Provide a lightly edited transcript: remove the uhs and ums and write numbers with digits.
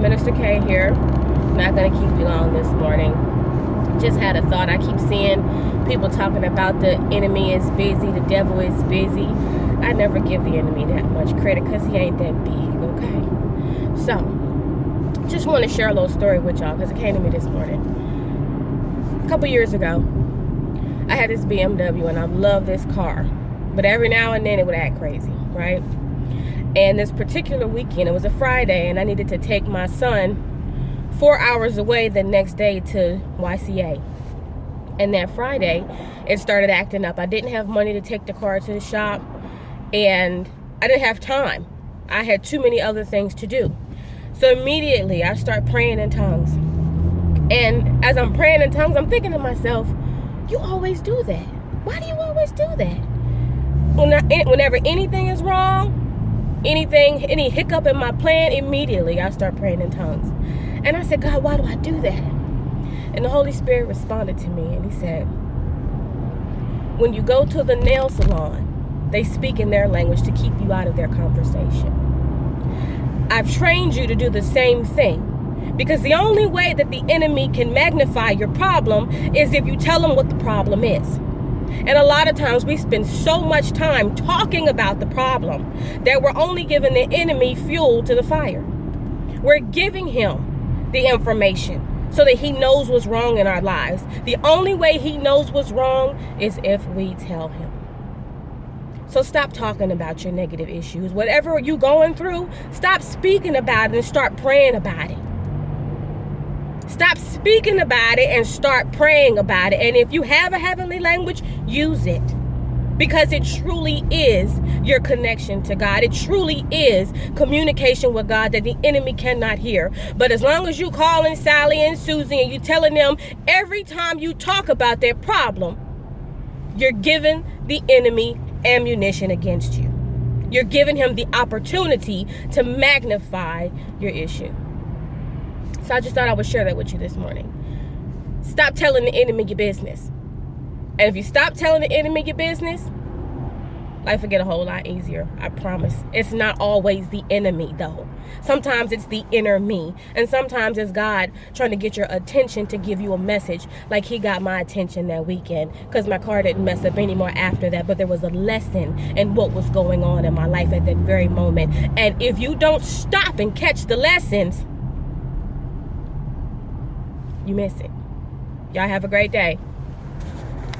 Minister K here. Not going to keep you long this morning. Just had a thought. I keep seeing people talking about the enemy is busy, the devil is busy. I never give the enemy that much credit because he ain't that big, okay? So, just want to share a little story with y'all because it came to me this morning. A couple years ago, I had this BMW and I love this car. But every now and then it would act crazy, right? And this particular weekend, it was a Friday, and I needed to take my son 4 hours away the next day to YCA. And that Friday, it started acting up. I didn't have money to take the car to the shop, and I didn't have time. I had too many other things to do. So immediately, I start praying in tongues. And as I'm praying in tongues, I'm thinking to myself, you always do that. Why do you always do that? Whenever anything is wrong, any hiccup in my plan, immediately I start praying in tongues. And I said, God, why do I do that? And the Holy Spirit responded to me and he said, when you go to the nail salon, they speak in their language to keep you out of their conversation. I've trained you to do the same thing because the only way that the enemy can magnify your problem is if you tell him what the problem is. And a lot of times we spend so much time talking about the problem that we're only giving the enemy fuel to the fire. We're giving him the information so that he knows what's wrong in our lives. The only way he knows what's wrong is if we tell him. So stop talking about your negative issues. Whatever you're going through, stop speaking about it and start praying about it. Stop speaking about it and start praying about it. And if you have a heavenly language, use it. Because it truly is your connection to God. It truly is communication with God that the enemy cannot hear. But as long as you calling Sally and Susie and you telling them every time you talk about their problem, you're giving the enemy ammunition against you. You're giving him the opportunity to magnify your issue. So I just thought I would share that with you this morning. Stop telling the enemy your business. And if you stop telling the enemy your business, life will get a whole lot easier. I promise. It's not always the enemy, though. Sometimes it's the inner me. And sometimes it's God trying to get your attention to give you a message like he got my attention that weekend. Because my car didn't mess up anymore after that. But there was a lesson in what was going on in my life at that very moment. And if you don't stop and catch the lessons, you miss it. Y'all have a great day.